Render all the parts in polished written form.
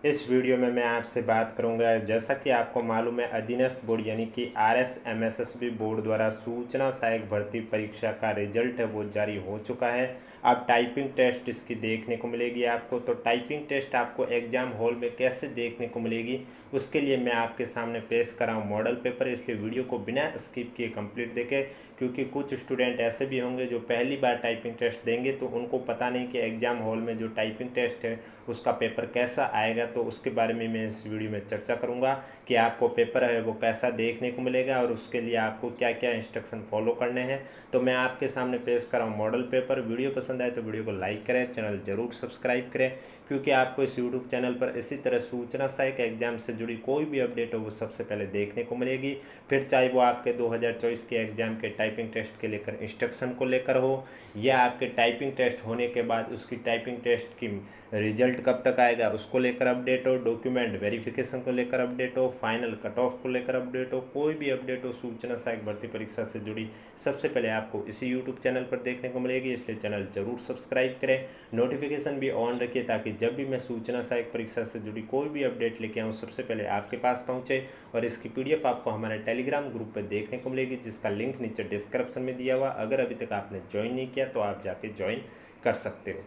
इस वीडियो में मैं आपसे बात करूंगा, जैसा कि आपको मालूम है अधीनस्थ बोर्ड यानी कि RSMSSB बोर्ड द्वारा सूचना सहायक भर्ती परीक्षा का रिजल्ट है वो जारी हो चुका है। अब टाइपिंग टेस्ट इसकी देखने को मिलेगी आपको। तो टाइपिंग टेस्ट आपको एग्ज़ाम हॉल में कैसे देखने को मिलेगी उसके लिए मैं आपके सामने पेश कर रहा हूँ मॉडल पेपर। इसलिए वीडियो को बिना स्किप किए कंप्लीट देखें, क्योंकि कुछ स्टूडेंट ऐसे भी होंगे जो पहली बार टाइपिंग टेस्ट देंगे तो उनको पता नहीं कि एग्ज़ाम हॉल में जो टाइपिंग टेस्ट है उसका पेपर कैसा आएगा। तो उसके बारे में मैं इस वीडियो में चर्चा करूंगा कि आपको पेपर है वो कैसा देखने को मिलेगा और उसके लिए आपको क्या क्या इंस्ट्रक्शन फॉलो करने हैं। तो मैं आपके सामने पेश कर रहा हूँ मॉडल पेपर। वीडियो पसंद आए तो वीडियो को लाइक करें, चैनल जरूर सब्सक्राइब करें, क्योंकि आपको इस यूट्यूब चैनल पर इसी तरह सूचना सहायक एग्जाम से जुड़ी कोई भी अपडेट हो वो सबसे पहले देखने को मिलेगी। फिर चाहे वो आपके 2024 के एग्ज़ाम के टाइपिंग टेस्ट के लेकर इंस्ट्रक्शन को लेकर हो, या आपके टाइपिंग टेस्ट होने के बाद उसकी टाइपिंग टेस्ट की रिजल्ट कब तक आएगा उसको लेकर अपडेट हो, डॉक्यूमेंट वेरिफिकेशन को लेकर अपडेट हो, फाइनल कट ऑफ को लेकर अपडेट हो, कोई भी अपडेट हो सूचना सहायक भर्ती परीक्षा से जुड़ी सबसे पहले आपको इसी यूट्यूब चैनल पर देखने को मिलेगी। इसलिए चैनल जरूर सब्सक्राइब करें, नोटिफिकेशन भी ऑन रखिए, ताकि जब भी मैं सूचना सहायक परीक्षा से जुड़ी कोई भी अपडेट लेके आऊँ सबसे पहले आपके पास पहुँचे। और इसकी PDF आपको हमारे टेलीग्राम ग्रुप पर देखने को मिलेगी, जिसका लिंक नीचे डिस्क्रिप्शन में दिया हुआ। अगर अभी तक आपने ज्वाइन नहीं किया तो आप जाके ज्वाइन कर सकते हो।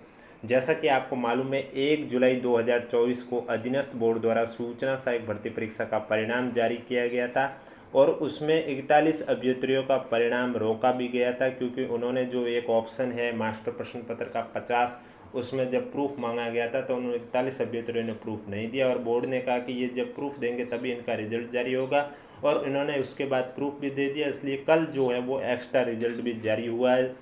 जैसा कि आपको मालूम है 1 जुलाई 2024 को अधीनस्थ बोर्ड द्वारा सूचना सहायक भर्ती परीक्षा का परिणाम जारी किया गया था, और उसमें 41 अभ्यर्थियों का परिणाम रोका भी गया था, क्योंकि उन्होंने जो एक ऑप्शन है मास्टर प्रश्न पत्र का 50, उसमें जब प्रूफ मांगा गया था तो उन्होंने 41 अभ्यर्थियों ने प्रूफ नहीं दिया, और बोर्ड ने कहा कि ये जब प्रूफ देंगे तभी इनका रिजल्ट जारी होगा, और इन्होंने उसके बाद प्रूफ भी दे दिया। इसलिए कल जो है वो एक्स्ट्रा रिजल्ट भी जारी हुआ है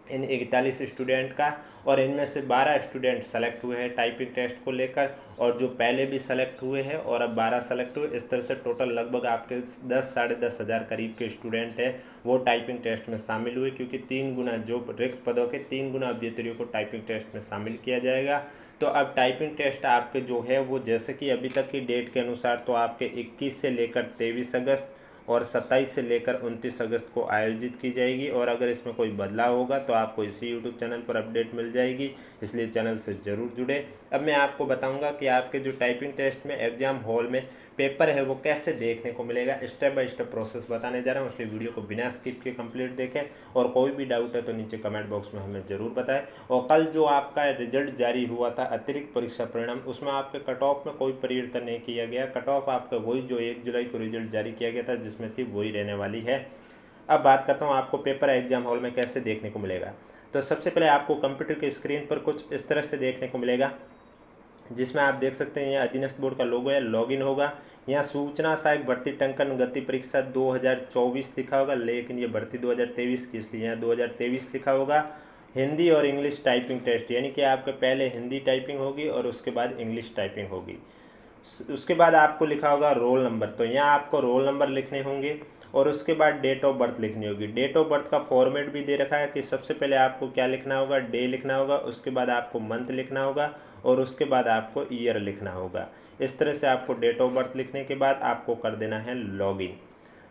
इन 41 स्टूडेंट का, और इनमें से 12 स्टूडेंट सेलेक्ट हुए हैं टाइपिंग टेस्ट को लेकर, और जो पहले भी सेलेक्ट हुए हैं और अब 12 सेलेक्ट हुए। इस तरह से टोटल लगभग आपके 10 साढ़े 10 हज़ार करीब के स्टूडेंट हैं वो टाइपिंग टेस्ट में शामिल हुए, क्योंकि 3 गुना जो रिक्त पदों के 3 गुना अभ्यर्थियों को टाइपिंग टेस्ट में शामिल किया जाएगा। तो अब टाइपिंग टेस्ट आपके जो है वो जैसे कि अभी तक की डेट के अनुसार तो आपके 21 से लेकर 23 अगस्त और 27 से लेकर 29 अगस्त को आयोजित की जाएगी, और अगर इसमें कोई बदलाव होगा तो आपको इसी यूट्यूब चैनल पर अपडेट मिल जाएगी। इसलिए चैनल से ज़रूर जुड़े। अब मैं आपको बताऊंगा कि आपके जो टाइपिंग टेस्ट में एग्ज़ाम हॉल में पेपर है वो कैसे देखने को मिलेगा। स्टेप बाय स्टेप प्रोसेस बताने जा रहा हूँ, इसलिए वीडियो को बिना स्किप के कंप्लीट देखें, और कोई भी डाउट है तो नीचे कमेंट बॉक्स में हमें ज़रूर बताएं। और कल जो आपका रिजल्ट जारी हुआ था अतिरिक्त परीक्षा परिणाम, उसमें आपके कट ऑफ में कोई परिवर्तन नहीं किया गया। कट ऑफ आपका वही जो 1 जुलाई को रिजल्ट जारी किया गया था जिसमें थी वही रहने वाली है। अब बात करता हूँ आपको पेपर एग्जाम हॉल में कैसे देखने को मिलेगा। तो सबसे पहले आपको कंप्यूटर की स्क्रीन पर कुछ इस तरह से देखने को मिलेगा, जिसमें आप देख सकते हैं यहाँ अधीनस्थ बोर्ड का लोगो है, लॉगिन होगा। यहाँ सूचना सहायक भर्ती टंकन गति परीक्षा 2024 लिखा होगा, लेकिन ये भर्ती 2023 की, इसलिए यहाँ 2023 लिखा होगा। हिंदी और इंग्लिश टाइपिंग टेस्ट, यानी कि आपके पहले हिंदी टाइपिंग होगी और उसके बाद इंग्लिश टाइपिंग होगी। उसके बाद आपको लिखा होगा रोल नंबर, तो यहाँ आपको रोल नंबर लिखने होंगे, और उसके बाद डेट ऑफ बर्थ लिखनी होगी। डेट ऑफ बर्थ का फॉर्मेट भी दे रखा है कि सबसे पहले आपको क्या लिखना होगा, डे लिखना होगा, उसके बाद आपको मंथ लिखना होगा, और उसके बाद आपको ईयर लिखना होगा। इस तरह से आपको डेट ऑफ बर्थ लिखने के बाद आपको कर देना है लॉगिन।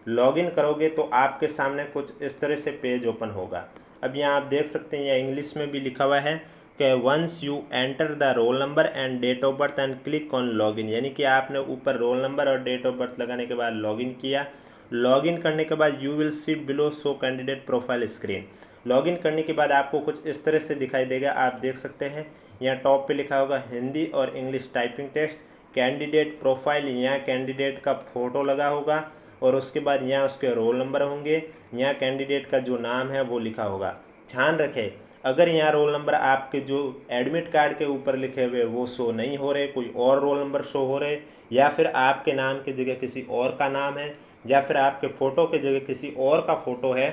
लॉगिन करोगे तो आपके सामने कुछ इस तरह से पेज ओपन होगा। अब यहाँ आप देख सकते हैं यहाँ इंग्लिश में भी लिखा हुआ है कि once you enter the roll number and date of birth and click on login, यानी कि आपने ऊपर रोल नंबर और डेट ऑफ बर्थ लगाने के बाद लॉगिन किया। लॉगिन करने के बाद you will see below show candidate profile screen. Login करने के बाद आपको कुछ इस तरह से दिखाई देगा, आप देख सकते हैं यहाँ टॉप पे लिखा होगा हिंदी और English typing test, candidate profile, यहाँ कैंडिडेट का फ़ोटो लगा होगा, और उसके बाद यहाँ उसके रोल नंबर होंगे, यहाँ कैंडिडेट का जो नाम है वो लिखा होगा। ध्यान रखें, अगर यहाँ रोल नंबर आपके जो एडमिट कार्ड के ऊपर लिखे हुए वो शो नहीं हो रहे, कोई और रोल नंबर शो हो रहे, या फिर आपके नाम की जगह किसी और का नाम है, या फिर आपके फ़ोटो की जगह किसी और का फ़ोटो है,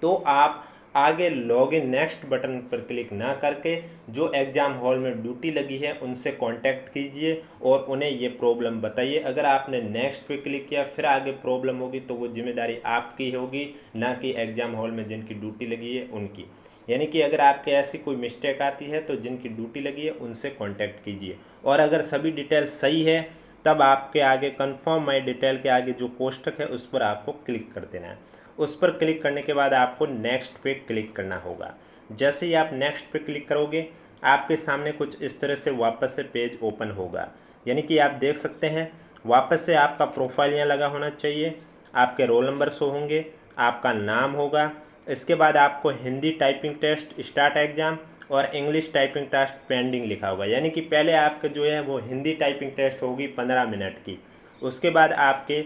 तो आप आगे लॉगिन नेक्स्ट बटन पर क्लिक ना करके जो एग्ज़ाम हॉल में ड्यूटी लगी है उनसे कांटेक्ट कीजिए और उन्हें ये प्रॉब्लम बताइए। अगर आपने नेक्स्ट पे क्लिक किया फिर आगे प्रॉब्लम होगी तो वो जिम्मेदारी आपकी होगी, ना कि एग्ज़ाम हॉल में जिनकी ड्यूटी लगी है उनकी। यानी कि अगर आपके ऐसी कोई मिस्टेक आती है तो जिनकी ड्यूटी लगी है उनसे कांटेक्ट कीजिए, और अगर सभी डिटेल सही है तब आपके आगे कन्फर्म माई डिटेल के आगे जो कोष्ठक है उस पर आपको क्लिक कर देना है। उस पर क्लिक करने के बाद आपको नेक्स्ट पे क्लिक करना होगा। जैसे ही आप नेक्स्ट पे क्लिक करोगे आपके सामने कुछ इस तरह से वापस से पेज ओपन होगा। यानी कि आप देख सकते हैं वापस से आपका प्रोफाइल यहाँ लगा होना चाहिए, आपके रोल नंबर शो होंगे, आपका नाम होगा, इसके बाद आपको Hindi typing test start exam और इंग्लिश टाइपिंग टेस्ट पेंडिंग लिखा होगा। यानी कि पहले आपके जो है वो हिंदी टाइपिंग टेस्ट होगी 15 मिनट की, उसके बाद आपके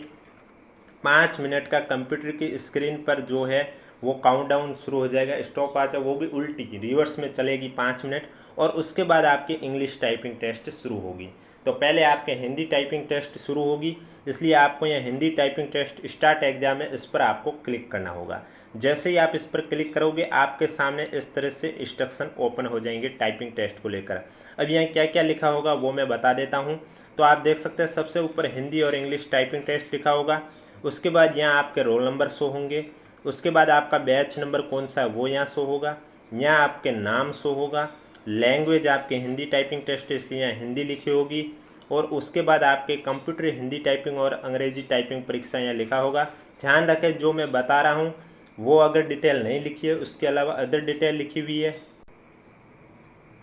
5 मिनट का कंप्यूटर की स्क्रीन पर जो है वो काउंटडाउन शुरू हो जाएगा, स्टॉप वॉच वो भी उल्टी की रिवर्स में चलेगी 5 मिनट, और उसके बाद आपकी इंग्लिश टाइपिंग टेस्ट शुरू होगी। तो पहले आपके हिंदी टाइपिंग टेस्ट शुरू होगी, इसलिए आपको यह Hindi typing test start exam है, इस पर आपको क्लिक करना होगा। जैसे ही आप इस पर क्लिक करोगे आपके सामने इस तरह से इंस्ट्रक्शन ओपन हो जाएंगे टाइपिंग टेस्ट को लेकर। अब यहाँ क्या क्या लिखा होगा वो मैं बता देता हूँ। तो आप देख सकते हैं सबसे ऊपर हिंदी और इंग्लिश टाइपिंग टेस्ट लिखा होगा, उसके बाद यहाँ आपके रोल नंबर शो होंगे, उसके बाद आपका बैच नंबर कौन सा है वो यहाँ शो होगा, यहाँ आपके नाम शो होगा, लैंग्वेज आपके हिंदी टाइपिंग टेस्ट इसलिए यहाँ हिंदी लिखी होगी, और उसके बाद आपके कंप्यूटर हिंदी टाइपिंग और अंग्रेजी टाइपिंग परीक्षा यहाँ लिखा होगा। ध्यान रखें जो मैं बता रहा हूँ वो अगर डिटेल नहीं लिखी है, उसके अलावा अदर डिटेल लिखी हुई है,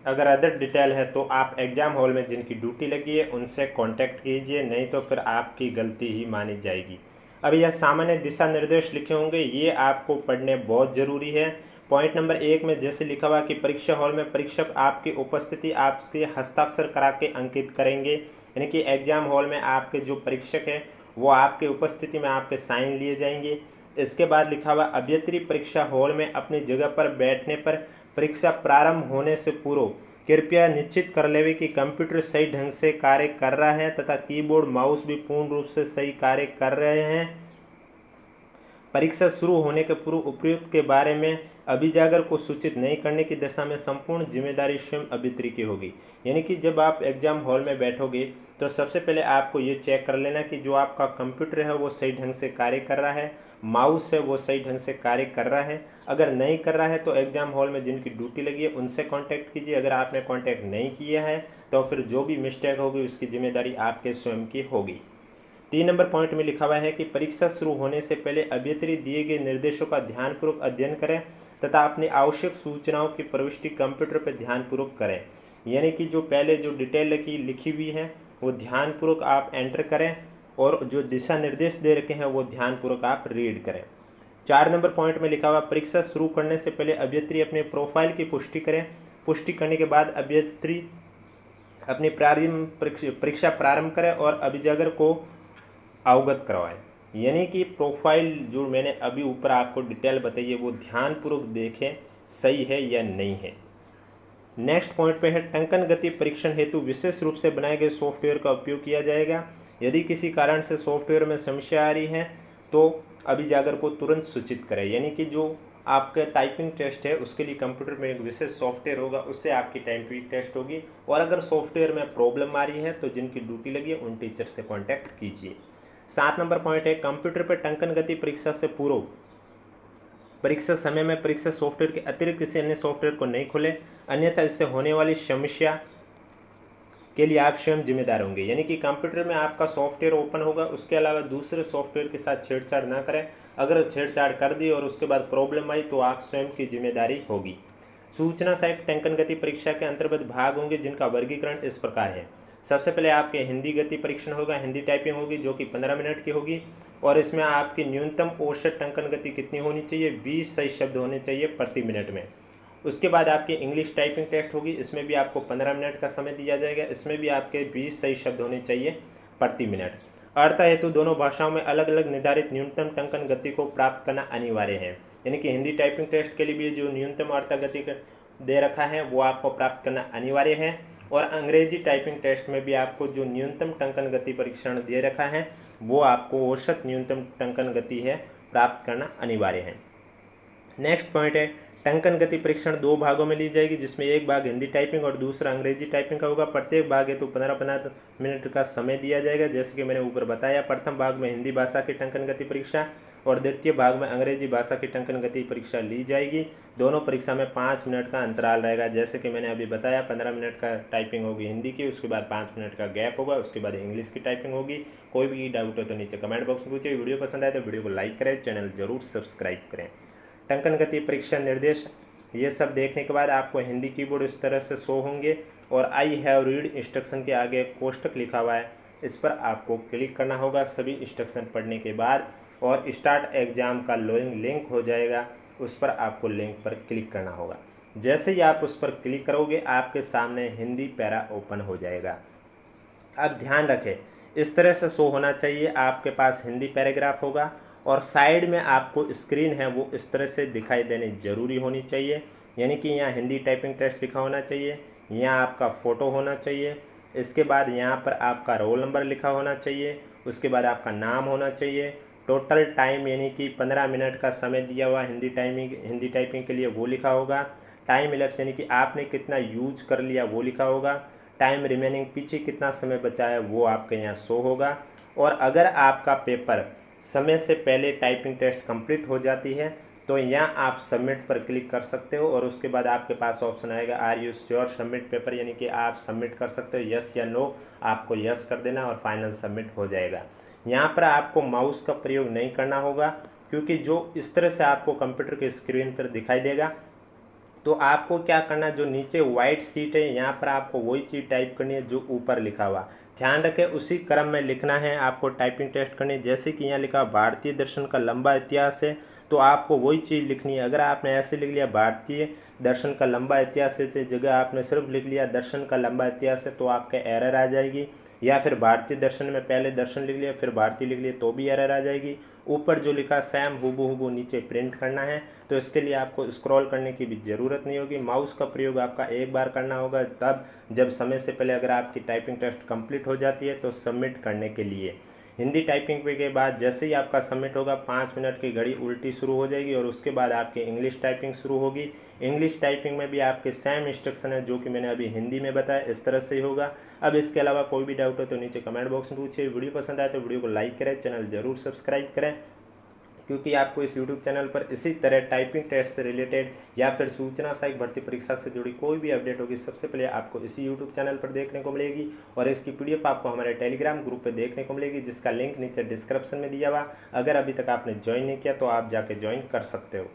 अगर अदर डिटेल है तो आप एग्ज़ाम हॉल में जिनकी ड्यूटी लगी है उनसे कांटेक्ट कीजिए, नहीं तो फिर आपकी गलती ही मानी जाएगी। अब यह सामान्य दिशा निर्देश लिखे होंगे, ये आपको पढ़ने बहुत ज़रूरी है। पॉइंट नंबर 1 में जैसे लिखा हुआ कि परीक्षा हॉल में परीक्षक आपकी उपस्थिति आपके हस्ताक्षर करा के अंकित करेंगे। यानी कि एग्ज़ाम हॉल में आपके जो परीक्षक हैं वो आपकी उपस्थिति में आपके साइन लिए जाएंगे। इसके बाद लिखा हुआ अभ्यर्थी परीक्षा हॉल में अपनी जगह पर बैठने पर परीक्षा प्रारंभ होने से पूर्व कृपया निश्चित कर लेवे कि कंप्यूटर सही ढंग से कार्य कर रहा है तथा कीबोर्ड माउस भी पूर्ण रूप से सही कार्य कर रहे हैं। परीक्षा शुरू होने के पूर्व उपयुक्त के बारे में अभिजागर को सूचित नहीं करने की दिशा में संपूर्ण जिम्मेदारी स्वयं अभियंत्री की होगी। यानी कि जब आप एग्जाम हॉल में बैठोगे तो सबसे पहले आपको ये चेक कर लेना कि जो आपका कंप्यूटर है वो सही ढंग से कार्य कर रहा है, माउस है वो सही ढंग से कार्य कर रहा है। अगर नहीं कर रहा है तो एग्जाम हॉल में जिनकी ड्यूटी लगी है उनसे कांटेक्ट कीजिए। अगर आपने कांटेक्ट नहीं किया है तो फिर जो भी मिस्टेक होगी उसकी जिम्मेदारी आपके स्वयं की होगी। 3 नंबर पॉइंट में लिखा हुआ है कि परीक्षा शुरू होने से पहले अभ्यर्थी दिए गए निर्देशों का ध्यानपूर्वक अध्ययन करें तथा अपनी आवश्यक सूचनाओं की प्रविष्टि कंप्यूटर पर ध्यानपूर्वक करें। यानी कि जो पहले जो डिटेल लिखी हुई है वो ध्यानपूर्वक आप एंटर करें और जो दिशा निर्देश दे रखे हैं वो ध्यानपूर्वक आप रीड करें। 4 नंबर पॉइंट में लिखा हुआ परीक्षा शुरू करने से पहले अभ्यर्थी अपने प्रोफाइल की पुष्टि करें। पुष्टि करने के बाद अभ्यर्थी अपनी परीक्षा प्रारंभ करें और अभिजागर को अवगत करवाएं। यानी कि प्रोफाइल जो मैंने अभी ऊपर आपको डिटेल बताई है वो ध्यानपूर्वक देखें सही है या नहीं है। नेक्स्ट पॉइंट पे है टंकन गति परीक्षण हेतु विशेष रूप से बनाए गए सॉफ्टवेयर का उपयोग किया जाएगा। यदि किसी कारण से सॉफ्टवेयर में समस्या आ रही है तो अभिजागर को तुरंत सूचित करें। यानी कि जो आपका टाइपिंग टेस्ट है उसके लिए कंप्यूटर में एक विशेष सॉफ्टवेयर होगा, उससे आपकी टाइपिंग टेस्ट होगी, और अगर सॉफ्टवेयर में प्रॉब्लम आ रही है तो जिनकी ड्यूटी लगी है उन टीचर से कॉन्टैक्ट कीजिए। 7 नंबर पॉइंट है कंप्यूटर पर टंकन गति परीक्षा से पूर्व परीक्षा समय में परीक्षा सॉफ्टवेयर के अतिरिक्त किसी अन्य सॉफ्टवेयर को नहीं खोलें, अन्यथा इससे होने वाली समस्या के लिए आप स्वयं जिम्मेदार होंगे। यानी कि कंप्यूटर में आपका सॉफ्टवेयर ओपन होगा, उसके अलावा दूसरे सॉफ्टवेयर के साथ छेड़छाड़ ना करें। अगर छेड़छाड़ कर दी और उसके बाद प्रॉब्लम आई तो आप स्वयं की जिम्मेदारी होगी। सूचना सहायक टंकन गति परीक्षा के अंतर्गत भाग होंगे जिनका वर्गीकरण इस प्रकार है। सबसे पहले आपके हिंदी गति परीक्षण होगा, हिंदी टाइपिंग होगी जो कि 15 मिनट की होगी, और इसमें आपकी न्यूनतम औसत टंकन गति कितनी होनी चाहिए, 20 सही शब्द होने चाहिए प्रति मिनट में। उसके बाद आपकी इंग्लिश टाइपिंग टेस्ट होगी, इसमें भी आपको 15 मिनट का समय दिया जाएगा, इसमें भी आपके 20 सही शब्द होने चाहिए प्रति मिनट। अर्थ हेतु दोनों भाषाओं में अलग अलग निर्धारित न्यूनतम टंकन गति को प्राप्त करना अनिवार्य है। यानी कि हिंदी टाइपिंग टेस्ट के लिए भी जो न्यूनतम अर्थ गति दे रखा है वो आपको प्राप्त करना अनिवार्य है, और अंग्रेजी टाइपिंग टेस्ट में भी आपको जो न्यूनतम टंकन गति परीक्षण दे रखा है वो आपको औसत न्यूनतम टंकन गति है प्राप्त करना अनिवार्य है। नेक्स्ट पॉइंट है टंकन गति परीक्षण 2 भागों में ली जाएगी, जिसमें एक भाग हिंदी टाइपिंग और दूसरा अंग्रेजी टाइपिंग का होगा। प्रत्येक भाग हेतु 15-15 मिनट का समय दिया जाएगा। जैसे कि मैंने ऊपर बताया, प्रथम भाग में हिंदी भाषा की टंकन गति परीक्षा और द्वितीय भाग में अंग्रेजी भाषा की टंकन गति परीक्षा ली जाएगी। दोनों परीक्षा में 5 मिनट का अंतराल रहेगा। जैसे कि मैंने अभी बताया 15 मिनट का टाइपिंग होगी हिंदी की, उसके बाद 5 मिनट का गैप होगा, उसके बाद इंग्लिश की टाइपिंग होगी। कोई भी डाउट हो तो नीचे कमेंट बॉक्स में पूछिए। वीडियो पसंद आए तो वीडियो को लाइक करें, चैनल जरूर सब्सक्राइब करें। टंकन गति परीक्षा निर्देश ये सब देखने के बाद आपको हिंदी कीबोर्ड इस तरह से शो होंगे और आई हैव रीड इंस्ट्रक्शन के आगे एक कोष्टक लिखा हुआ है, इस पर आपको क्लिक करना होगा सभी इंस्ट्रक्शन पढ़ने के बाद, और स्टार्ट एग्ज़ाम का लिंक हो जाएगा, उस पर आपको लिंक पर क्लिक करना होगा। जैसे ही आप उस पर क्लिक करोगे आपके सामने हिंदी पैरा ओपन हो जाएगा। अब ध्यान रखें, इस तरह से शो होना चाहिए, आपके पास हिंदी पैराग्राफ होगा और साइड में आपको स्क्रीन है वो इस तरह से दिखाई देनी ज़रूरी होनी चाहिए, यानी कि यहाँ हिंदी टाइपिंग टेस्ट लिखा होना चाहिए, यहाँ आपका फ़ोटो होना चाहिए, इसके बाद यहाँ पर आपका रोल नंबर लिखा होना चाहिए, उसके बाद आपका नाम होना चाहिए, टोटल टाइम यानी कि 15 मिनट का समय दिया हुआ हिंदी टाइपिंग के लिए वो लिखा होगा, टाइम इलेप्स यानी कि आपने कितना यूज कर लिया वो लिखा होगा, टाइम रिमेनिंग पीछे कितना समय बचा है वो आपके यहाँ शो होगा। और अगर आपका पेपर समय से पहले टाइपिंग टेस्ट कंप्लीट हो जाती है तो यहाँ आप सबमिट पर क्लिक कर सकते हो और उसके बाद आपके पास ऑप्शन आएगा are you sure submit paper, यानी कि आप सबमिट कर सकते हो, यस या नो, आपको यस कर देना और फाइनल सबमिट हो जाएगा। यहाँ पर आपको माउस का प्रयोग नहीं करना होगा क्योंकि जो इस तरह से आपको कंप्यूटर के स्क्रीन पर दिखाई देगा, तो आपको क्या करना है, जो नीचे वाइट सीट है यहाँ पर आपको वही चीज़ टाइप करनी है जो ऊपर लिखा हुआ, ध्यान रखें उसी क्रम में लिखना है आपको टाइपिंग टेस्ट करनी है। जैसे कि यहाँ लिखा भारतीय दर्शन का लंबा इतिहास है तो आपको वही चीज़ लिखनी है। अगर आपने ऐसे लिख लिया भारतीय दर्शन का लंबा इतिहास है जगह आपने सिर्फ लिख लिया दर्शन का लंबा इतिहास है तो आपके एरर आ जाएगी, या फिर भारतीय दर्शन में पहले दर्शन लिख लिया फिर भारतीय लिख लिया तो भी एरर आ जाएगी। ऊपर जो लिखा सैम हुबहू नीचे प्रिंट करना है, तो इसके लिए आपको स्क्रॉल करने की भी ज़रूरत नहीं होगी, माउस का प्रयोग आपका एक बार करना होगा तब जब समय से पहले अगर आपकी टाइपिंग टेस्ट कंप्लीट हो जाती है तो सबमिट करने के लिए। हिंदी टाइपिंग पे के बाद जैसे ही आपका सबमिट होगा 5 मिनट की घड़ी उल्टी शुरू हो जाएगी और उसके बाद आपकी इंग्लिश टाइपिंग शुरू होगी। इंग्लिश टाइपिंग में भी आपके सेम इंस्ट्रक्शन है जो कि मैंने अभी हिंदी में बताया, इस तरह से ही होगा। अब इसके अलावा कोई भी डाउट हो तो नीचे कमेंट बॉक्स में पूछिए। वीडियो पसंद आए तो वीडियो को लाइक करें, चैनल जरूर सब्सक्राइब करें क्योंकि आपको इस YouTube चैनल पर इसी तरह टाइपिंग टेस्ट से रिलेटेड या फिर सूचना सहायक भर्ती परीक्षा से जुड़ी कोई भी अपडेट होगी सबसे पहले आपको इसी YouTube चैनल पर देखने को मिलेगी और इसकी PDF आपको हमारे टेलीग्राम ग्रुप पे देखने को मिलेगी जिसका लिंक नीचे डिस्क्रिप्शन में दिया हुआ। अगर अभी तक आपने ज्वाइन नहीं किया तो आप जाके ज्वाइन कर सकते हो।